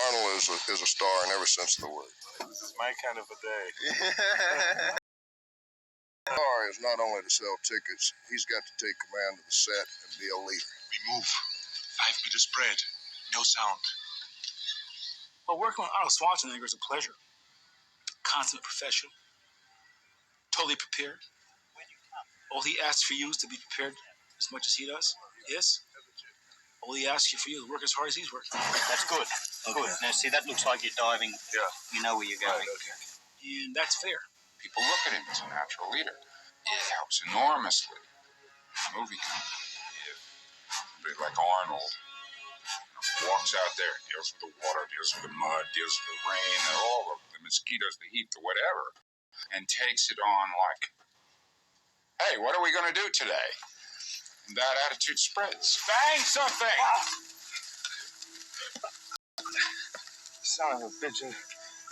Arnold is a star in every sense of the word. This is my kind of a day. Star is not only to sell tickets, he's got to take command of the set and be a leader. We move. 5-meter spread. No sound. Well, working with Arnold Schwarzenegger is a pleasure. Consummate professional. Totally prepared. All he asks for you is to be prepared as much as he does. Yes? All he asks you for you is to work as hard as he's working. That's good. Okay. Good. Now, see, that looks like you're diving. Yeah. You know where you're going. Right, okay. And that's fair. People look at him as a natural leader. It helps enormously. The movie company, if somebody like Arnold walks out there, deals with the water, deals with the mud, deals with the rain, and all of the mosquitoes, the heat, the whatever, and takes it on like, hey, what are we going to do today? And that attitude spreads. Bang something! Son of a bitch, and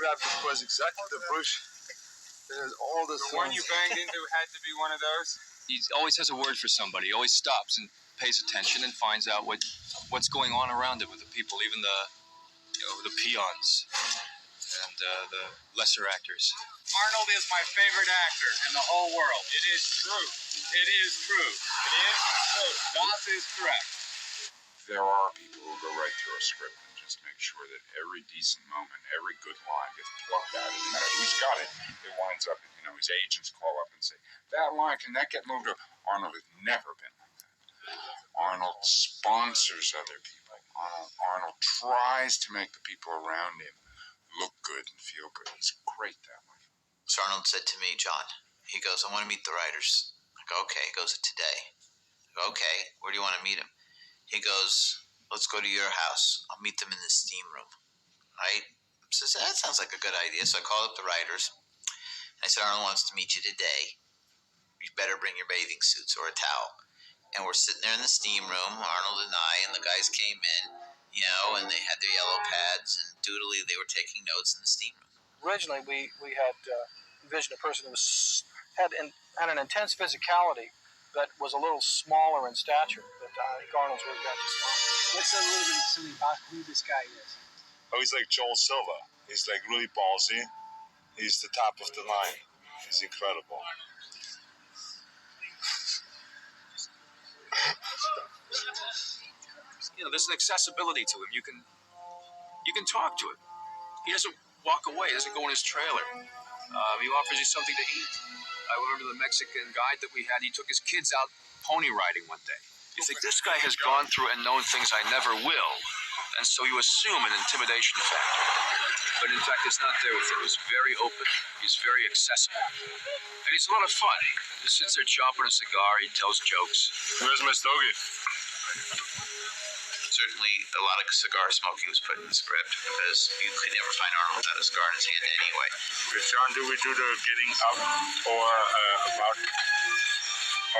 grabbed it was exactly the bush. There's all the one you banged into had to be one of those? He always has a word for somebody. He always stops and pays attention and finds out what's going on around it with the people, even the peons and the lesser actors. Arnold is my favorite actor in the whole world. It is true. It is true. It is true. Das is correct. There are people who go right through a script and just make sure that every decent moment, every good line gets plucked out. No matter who's got it, it winds up, his agents call up and say, that line, can that get moved? Arnold has never been like that. Arnold sponsors other people. Arnold tries to make the people around him look good and feel good. He's great that way. So Arnold said to me, John, he goes, I want to meet the writers. I go, okay. He goes, today. I go, okay, where do you want to meet him? He goes, let's go to your house. I'll meet them in the steam room. Right? So I said, that sounds like a good idea. So I called up the writers. And I said, Arnold wants to meet you today. You better bring your bathing suits or a towel. And we're sitting there in the steam room, Arnold and I, and the guys came in, and they had their yellow pads, and doodly, they were taking notes in the steam room. Originally, we had envisioned a person who had an intense physicality, but was a little smaller in stature. But I think Arnold's really got this one. Let's say a little bit of something about who this guy is. Oh, he's like Joel Silva. He's like really ballsy. He's the top of the line. He's incredible. There's an accessibility to him. You can talk to him. He doesn't walk away. He doesn't go in his trailer. He offers you something to eat. I remember the Mexican guide that we had. He took his kids out pony riding one day. You think, this guy has gone through and known things I never will, and so you assume an intimidation factor. But in fact, it's not there with him. He's very open. He's very accessible. And he's a lot of fun. He sits there chopping a cigar. He tells jokes. Where's my stogie? Certainly, a lot of cigar smoking was put in the script because you could never find Arnold without a cigar in his hand anyway. John, do we do the getting up or about?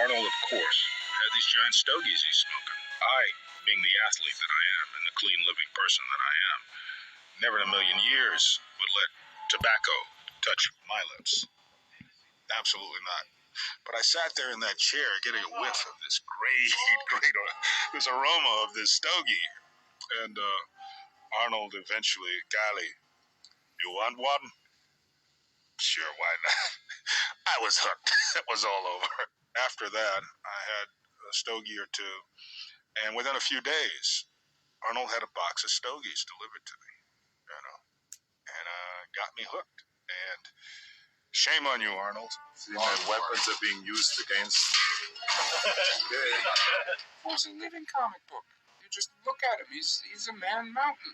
Arnold, of course, had these giant stogies he's smoking. I, being the athlete that I am and the clean living person that I am, never in a million years would let tobacco touch my lips. Absolutely not. But I sat there in that chair getting a whiff of this great this aroma of this stogie. And Arnold eventually, golly, you want one? Sure, why not? I was hooked. It was all over. After that, I had a stogie or two. And within a few days, Arnold had a box of stogies delivered to me, and got me hooked. And shame on you, Arnold. See, my weapons are being used against. It was a living comic book. You just look at him. He's a man mountain.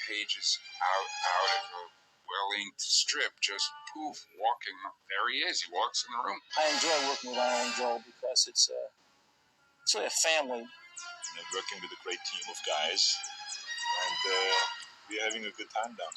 Pages out of a well-inked strip, just poof, walking. There he is. He walks in the room. I enjoy working with Arnold and Joel because it's really a family. And I'm working with a great team of guys, and we're having a good time down here.